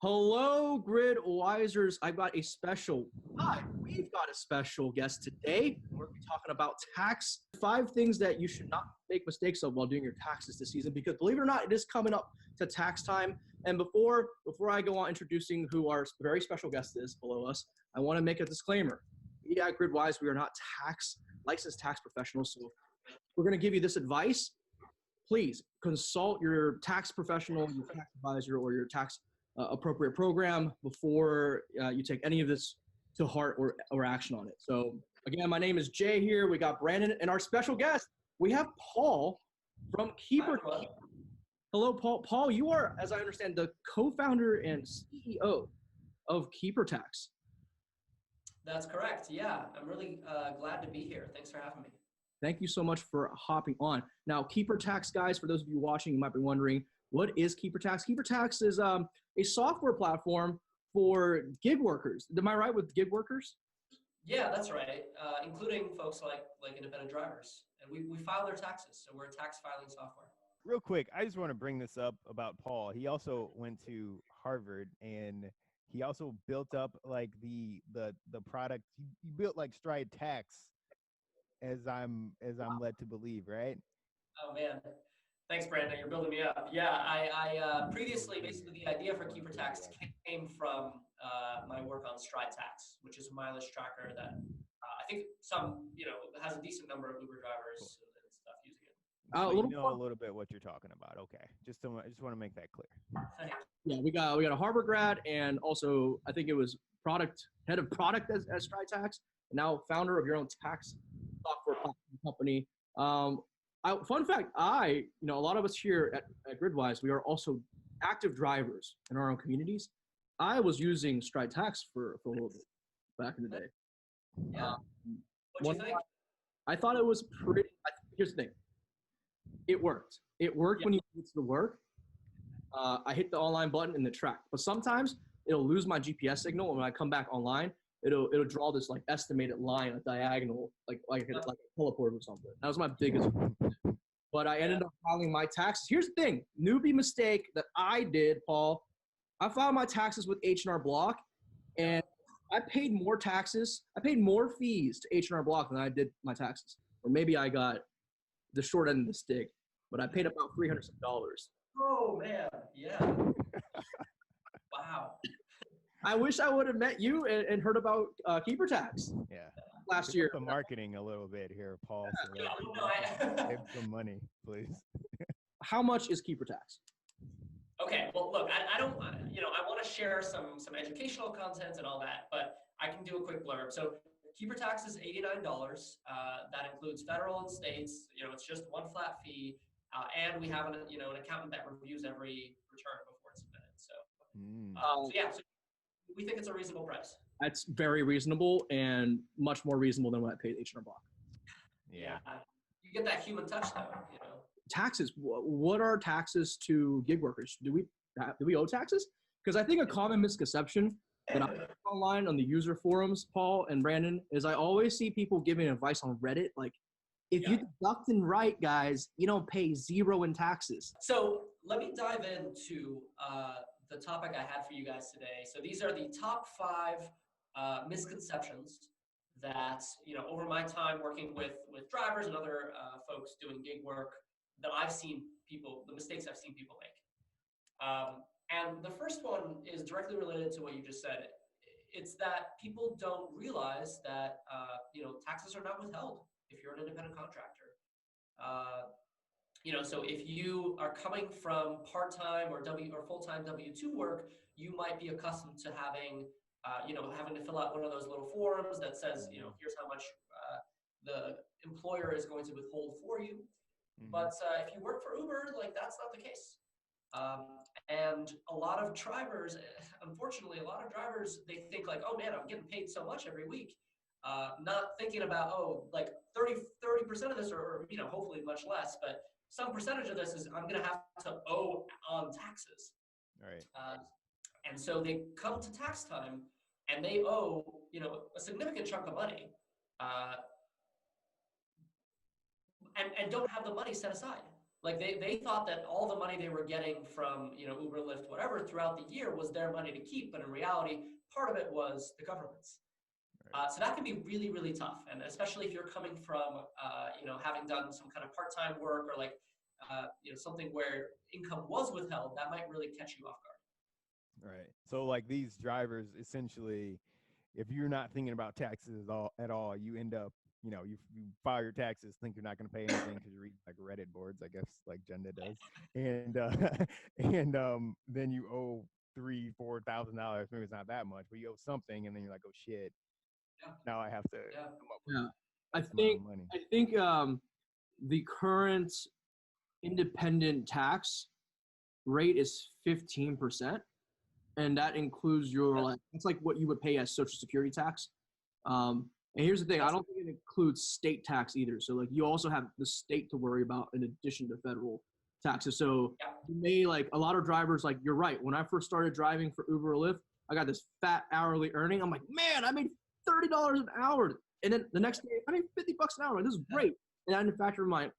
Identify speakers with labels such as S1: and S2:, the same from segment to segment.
S1: Hello, Gridwisers. We've got a special guest today. We're going to be talking about tax. 5 things that you should not make mistakes of while doing your taxes this season, because believe it or not, it is coming up to tax time. And before I go on introducing who our very special guest is below us, I want to make a disclaimer. We at Gridwise, we are not licensed tax professionals. So we're going to give you this advice. Please consult your tax professional, your tax advisor, or your tax appropriate program before you take any of this to heart or action on it. So again, my name is Jay here. We got Brandon and our special guest. We have Paul from keepertax. Hello, Paul. Paul, you are, as I understand, the co-founder and CEO of keepertax.
S2: That's correct. Yeah, I'm really glad to be here. Thanks for having me.
S1: Thank you so much for hopping on. Now, keepertax, guys, for those of you watching, you might be wondering, what is keepertax? Keepertax is a software platform for gig workers. Am I right with gig workers?
S2: Yeah, that's right. Including folks like independent drivers. And we file their taxes. So we're a tax filing software.
S3: Real quick, I just want to bring this up about Paul. He also went to Harvard, and he also built up like the product. He built like Stride Tax, as I'm led to believe, right?
S2: Oh man. Thanks, Brandon. You're building me up. Yeah, I previously, basically, the idea for keepertax came from my work on Stride Tax, which is a mileage tracker that I think has a decent number of Uber drivers and stuff using it.
S3: So you know a little bit what you're talking about. Okay, I just want to make that clear.
S1: Yeah, we got a Harvard grad, and also I think it was head of product as Stride Tax, and now founder of your own tax software platform company. Fun fact, a lot of us here at Gridwise, we are also active drivers in our own communities. I was using Stride Tax for a little bit back in the day.
S2: Yeah. What do you think?
S1: I thought it was pretty. Here's the thing. It worked. It worked when you put it to work. I hit the online button and the track, but sometimes it'll lose my GPS signal, and when I come back online, it'll draw this like estimated line, a diagonal, like a teleport or something. That was my biggest. But I ended up filing my taxes. Here's the thing, newbie mistake that I did, Paul. I filed my taxes with H&R Block, and I paid more taxes. I paid more fees to H&R Block than I did my taxes. Or maybe I got the short end of the stick, but I paid about $300.
S2: Oh man, yeah. Wow.
S1: I wish I would have met you and heard about keepertax.
S3: Yeah.
S1: Last year.
S3: The marketing a little bit here, Paul. So save some money, please.
S1: How much is keepertax?
S2: Okay, well, look, I don't, I want to share some educational content and all that, but I can do a quick blurb. So keepertax is $89. That includes federal and states. It's just one flat fee, and we have an accountant that reviews every return before it's submitted. So we think it's a reasonable price.
S1: That's very reasonable, and much more reasonable than what I paid H&R Block.
S2: Yeah. You get that human touch, though.
S1: Taxes. What are taxes to gig workers? Do we owe taxes? Because I think a common misconception that I online on the user forums, Paul and Brandon, is I always see people giving advice on Reddit, like, if you deduct and write, guys, you don't pay zero in taxes.
S2: So let me dive into the topic I had for you guys today. So these are the top 5 misconceptions that, over my time working with drivers and other folks doing gig work, that I've seen the mistakes I've seen people make. And the first one is directly related to what you just said. It's that people don't realize that, taxes are not withheld if you're an independent contractor. So if you are coming from part-time or full-time W-2 work, you might be accustomed to having to fill out one of those little forms that says, here's how much the employer is going to withhold for you. Mm-hmm. But if you work for Uber, that's not the case. And a lot of drivers, unfortunately, they think oh man, I'm getting paid so much every week. Not thinking about, 30% of this, or hopefully much less, but some percentage of this is I'm going to have to owe on taxes.
S3: Right.
S2: And so they come to tax time and they owe, a significant chunk of money, and don't have the money set aside. Like they thought that all the money they were getting from, you know, Uber, Lyft, whatever throughout the year was their money to keep, but in reality, part of it was the government's. So that can be really, really tough, and especially if you're coming from, you know, having done some kind of part-time work or like, you know, something where income was withheld, that might really catch you off guard.
S3: Right. So like these drivers, essentially, if you're not thinking about taxes at all, you end up, you know, you file your taxes, think you're not going to pay anything because you read like Reddit boards, I guess, like Jenda does, and then you owe $3,000-4,000. Maybe it's not that much, but you owe something, and then you're like, oh shit,
S2: Yeah.
S3: now I have to
S2: Yeah.
S3: come up with
S1: Yeah.
S3: X amount of money.
S1: I think the current independent tax rate is 15%, and that includes your like it's like what you would pay as Social Security tax. And here's the thing, I don't think it includes state tax either. So like you also have the state to worry about in addition to federal taxes. So you may like a lot of drivers, like you're right. When I first started driving for Uber or Lyft, I got this fat hourly earning. I'm like, man, I made $30 an hour. And then the next day I made $50 an hour. Like, this is great. And I didn't factor my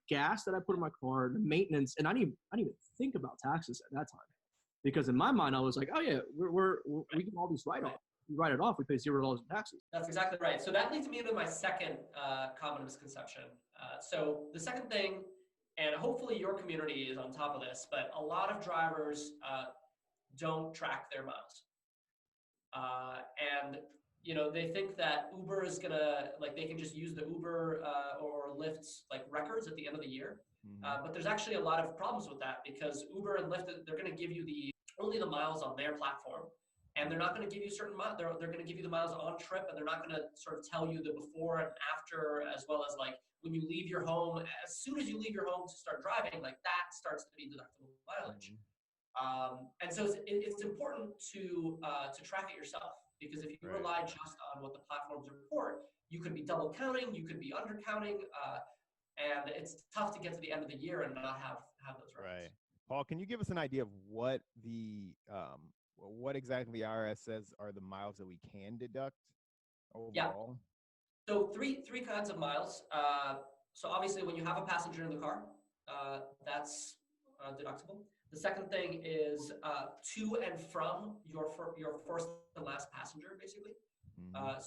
S1: gas that I put in my car, the maintenance, and I didn't even think about taxes at that time. Because in my mind, I was like, oh yeah, we can all these write-offs. We write it off, we pay $0 in taxes.
S2: That's exactly right. So that leads me into my second common misconception. So the second thing, and hopefully your community is on top of this, but a lot of drivers don't track their miles. And you know, they think that Uber is gonna, like, they can just use the Uber or Lyft's like records at the end of the year. But there's actually a lot of problems with that, because Uber and Lyft, they're gonna give you only the miles on their platform. And they're not going to give you certain miles. They're going to give you the miles on trip, and they're not going to sort of tell you the before and after, as well as like when you leave your home. As soon as you leave your home to start driving, like that starts to be deductible mileage. And so it's important to track it yourself, because if you rely just on what the platforms report, you could be double counting, you could be undercounting, and it's tough to get to the end of the year and not have those records.
S3: Right. Paul, can you give us an idea of what what exactly the IRS says are the miles that we can deduct overall?
S2: Yeah. So three kinds of miles. So obviously, when you have a passenger in the car, that's deductible. The second thing is to and from your first and last passenger, basically.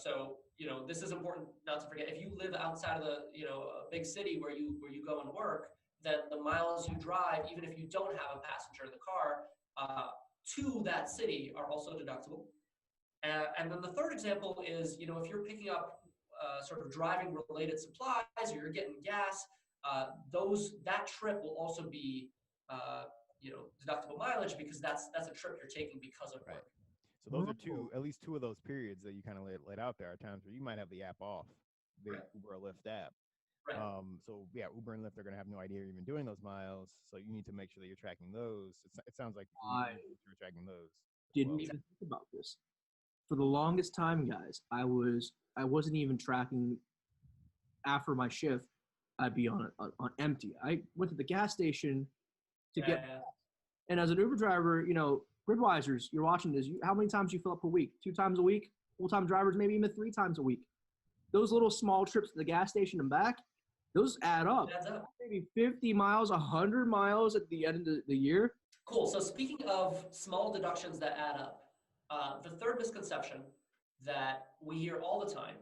S2: So you know, this is important not to forget. If you live outside of the a big city where you go and work, then the miles you drive, even if you don't have a passenger in the car, to that city are also deductible. And then the third example is, you know, if you're picking up sort of driving related supplies, or you're getting gas, that trip will also be deductible mileage, because that's a trip you're taking because of work.
S3: So those are at least two of those periods that you kind of laid out there are times where you might have the app off, the Uber or Lyft app.
S2: Right.
S3: So yeah, Uber and Lyft are going to have no idea you're even doing those miles. So you need to make sure that you're tracking those. It sounds like you're tracking those.
S1: Didn't even think about this. For the longest time, guys, I wasn't even tracking. After my shift, I'd be on empty. I went to the gas station to get gas. And as an Uber driver, you know, Gridwisers, you're watching this. How many times do you fill up per week? 2 times a week? Full-time drivers, maybe even 3 times a week. Those little small trips to the gas station and back, those add up.
S2: It adds up.
S1: Maybe 50 miles, 100 miles at the end of the year.
S2: Cool. So speaking of small deductions that add up, the third misconception that we hear all the time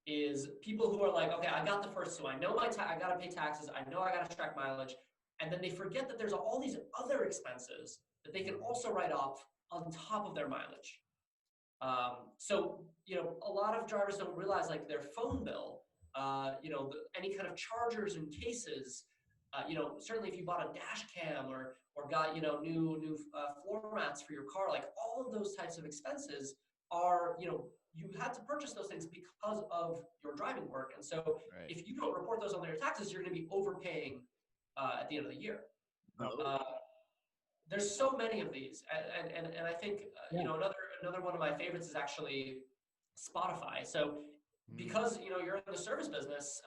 S2: is people who are like, okay, I got the first two. I know I got to pay taxes. I know I got to track mileage. And then they forget that there's all these other expenses that they can also write off on top of their mileage. So, you know, a lot of drivers don't realize, like, their phone bill, any kind of chargers and cases, certainly if you bought a dash cam or got, new floor mats for your car, like all of those types of expenses are, you had to purchase those things because of your driving work. And so if you don't report those on your taxes, you're going to be overpaying at the end of the year. There's so many of these. And I think, another one of my favorites is actually Spotify. So because, you're in the service business,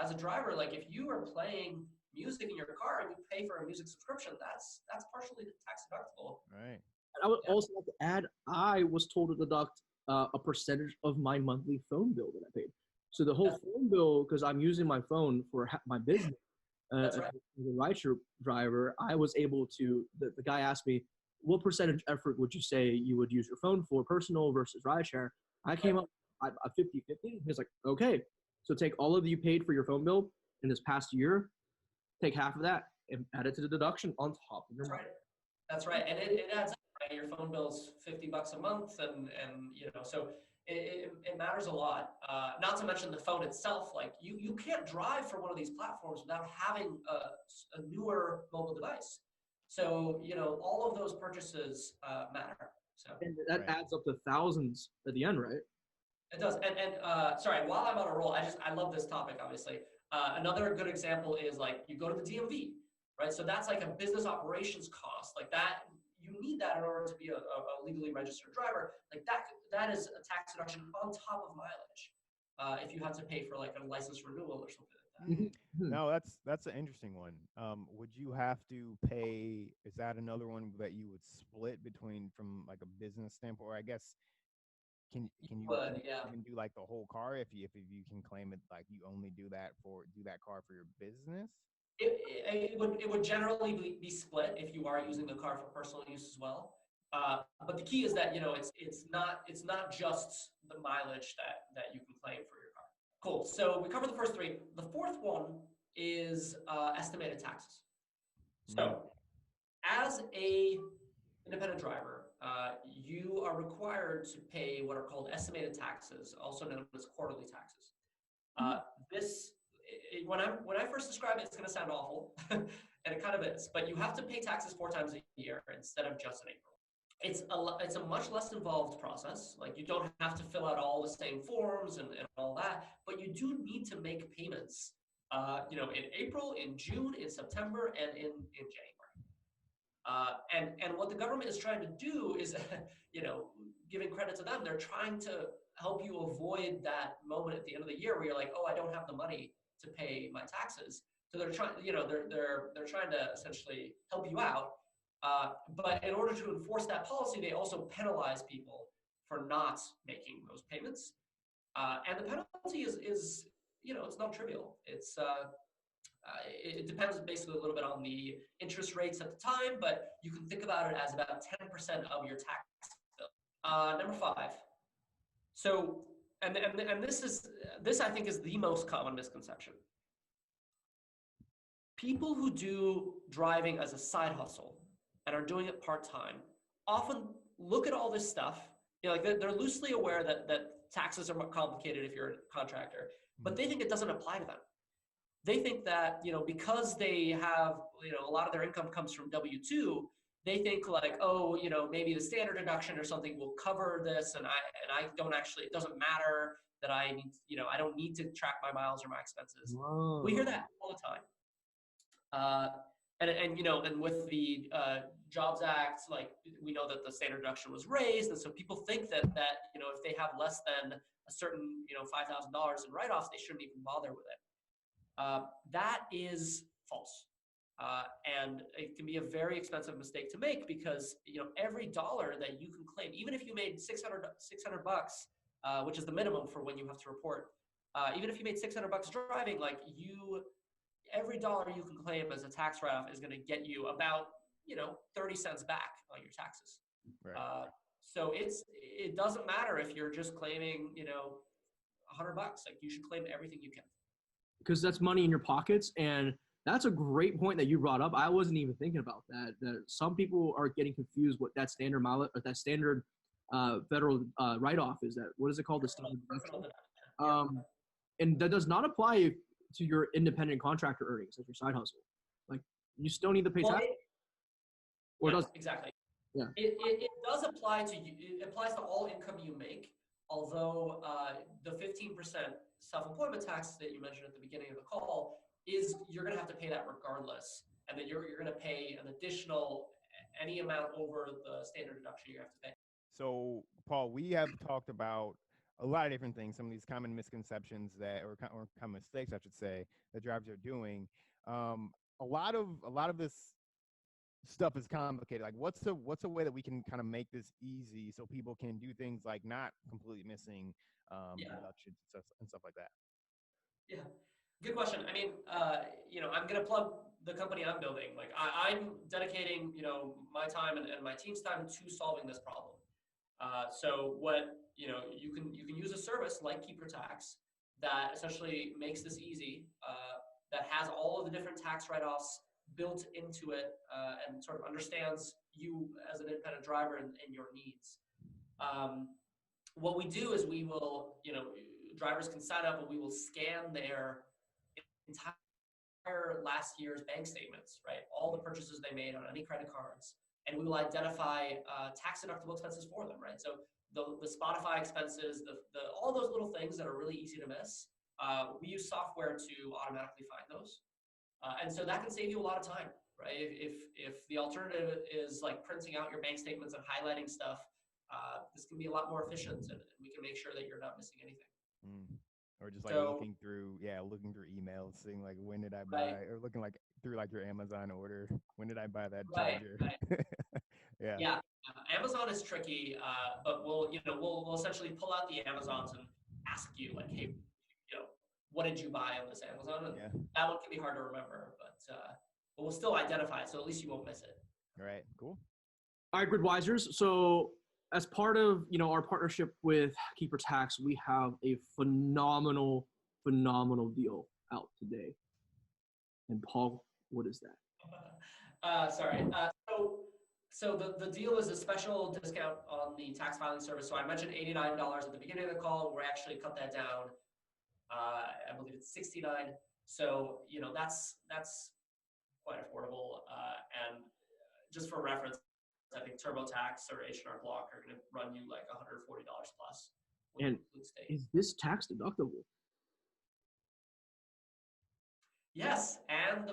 S2: as a driver, like if you are playing music in your car and you pay for a music subscription, that's partially tax deductible.
S3: Right.
S1: And I would also like to add, I was told to deduct a percentage of my monthly phone bill that I paid. So the whole phone bill, because I'm using my phone for my business,
S2: That's
S1: as
S2: right.
S1: a rideshare driver, I was able to, the guy asked me, what percentage effort would you say you would use your phone for personal versus rideshare? I came
S2: Right.
S1: up a 50-50. He's like, okay, so take all of you paid for your phone bill in this past year, take half of that and add it to the deduction on top of your
S2: That's
S1: money.
S2: right. That's right. And it adds up, right? Your phone bill's $50 a month and so it matters a lot. Not to mention the phone itself, like you can't drive for one of these platforms without having a newer mobile device. So, all of those purchases matter. So
S1: And that
S3: Right.
S1: adds up to thousands at the end, right?
S2: it does. And sorry, while I'm on a roll, I love this topic, obviously. Another good example is like you go to the DMV, right? So that's like a business operations cost. Like that, you need that in order to be a legally registered driver. Like that is a tax deduction on top of mileage. If you have to pay for like a license renewal or something like that.
S3: No, that's an interesting one. Would you have to pay? Is that another one that you would split between from like a business standpoint? Or I guess can you
S2: But yeah.
S3: even do like the whole car if you can claim it like you only do that car for your business?
S2: It would generally be split if you are using the car for personal use as well. But the key is that it's not just the mileage that you can claim for your car. Cool. So we covered the first three. The fourth one is estimated taxes. So as a independent driver, you are required to pay what are called estimated taxes, also known as quarterly taxes. This when I first describe it, it's going to sound awful, and it kind of is. But you have to pay taxes 4 times a year instead of just in April. It's a much less involved process. Like you don't have to fill out all the same forms and all that, but you do need to make payments. In April, in June, in September, and in January. And what the government is trying to do is, giving credit to them, they're trying to help you avoid that moment at the end of the year where you're like, oh, I don't have the money to pay my taxes. So they're trying, they're trying to essentially help you out. But in order to enforce that policy, they also penalize people for not making those payments. And the penalty is it's not trivial. It depends basically a little bit on the interest rates at the time, but you can think about it as about 10% of your tax bill. Number 5. So, and this I think is the most common misconception. People who do driving as a side hustle and are doing it part-time often look at all this stuff. Like they're loosely aware that taxes are complicated if you're a contractor, but they think it doesn't apply to them. They think that, because they have, a lot of their income comes from W-2, they think like, oh, maybe the standard deduction or something will cover this, and I don't actually, it doesn't matter that I need, I don't need to track my miles or my expenses.
S1: Whoa.
S2: We hear that all the time. And with the Jobs Act, like we know that the standard deduction was raised, and so people think that if they have less than a certain $5,000 in write-offs, they shouldn't even bother with it. That is false. And it can be a very expensive mistake to make because every dollar that you can claim, even if you made $600, which is the minimum for when you have to report, even if you made $600 driving, like every dollar you can claim as a tax write-off is going to get you about 30 cents back on your taxes.
S3: Right.
S2: So it doesn't matter if you're just claiming $100. Like you should claim everything you can.
S1: Because that's money in your pockets. And that's a great point that you brought up. I wasn't even thinking about that. That some people are getting confused what that standard mileage or that standard federal write-off is. That what is it called? The standard deduction. And that does not apply to your independent contractor earnings as your side hustle. Like you still need to pay tax. Or does
S2: exactly?
S1: Yeah.
S2: It does apply to you. It applies to all income you make. Although the 15% self-employment tax that you mentioned at the beginning of the call is you're going to have to pay that regardless, and then you're going to pay an additional any amount over the standard deduction you have to pay.
S3: So, Paul, we have talked about a lot of different things, some of these common misconceptions or common mistakes, I should say, that drivers are doing. A lot of this stuff is complicated. Like, what's a way that we can kind of make this easy so people can do things like not completely missing deductions and stuff like that?
S2: Yeah. Good question. I mean, I'm going to plug the company I'm building. Like I'm dedicating, my time and my team's time to solving this problem. So what, you can use a service like keepertax that essentially makes this easy, that has all of the different tax write-offs built into it, and sort of understands you as an independent driver and your needs. Um, what we do is we will, drivers can sign up and we will scan their entire last year's bank statements, right? All the purchases they made on any credit cards, and we will identify tax deductible expenses for them, right? So the Spotify expenses, the all those little things that are really easy to miss, we use software to automatically find those, and so that can save you a lot of time, right? If the alternative is like printing out your bank statements and highlighting stuff, this can be a lot more efficient, and we can make sure that you're not missing anything.
S3: Mm. Or just like
S2: So,
S3: looking through emails, seeing like when did I
S2: right,
S3: buy, or looking like through like your Amazon order, when did I buy that
S2: right,
S3: charger?
S2: right.
S3: Yeah.
S2: Yeah, Amazon is tricky, but we'll essentially pull out the Amazons and ask you like, hey, what did you buy on this Amazon? And
S3: Yeah.
S2: that one can be hard to remember, but we'll still identify it, so at least you won't miss it.
S3: All right. Cool.
S1: All right, Gridwisers. So as part of our partnership with keepertax, we have a phenomenal deal out today. And Paul, what is that?
S2: Sorry. So the deal is a special discount on the tax filing service. So I mentioned $89 at the beginning of the call. We're actually cut that down. I believe it's $69. So that's quite affordable. And just for reference, I think TurboTax or H&R Block are going to run you like $140 plus when
S1: And
S2: you include state.
S1: is this tax deductible?
S2: Yes, and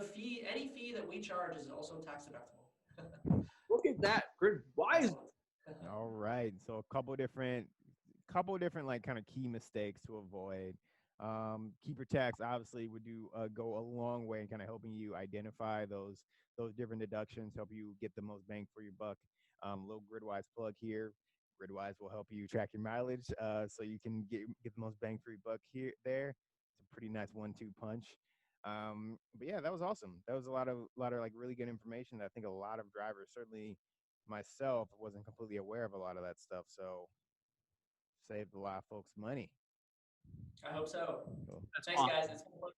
S2: any fee that we charge is also tax deductible.
S1: Look at that, Gridwise.
S3: All right. So a couple different like kind of key mistakes to avoid. Keeper tax obviously would go a long way in kind of helping you identify those different deductions, help you get the most bang for your buck. Little Gridwise plug here. Gridwise will help you track your mileage, so you can get the most bang for your buck there. It's a pretty nice 1-2 punch. But yeah, that was awesome. That was a lot of like really good information that I think a lot of drivers, certainly myself, wasn't completely aware of a lot of that stuff. So saved a lot of folks money.
S2: I hope so.
S3: Cool.
S1: That's
S2: Thanks,
S1: awesome.
S2: guys. It's been a pleasure.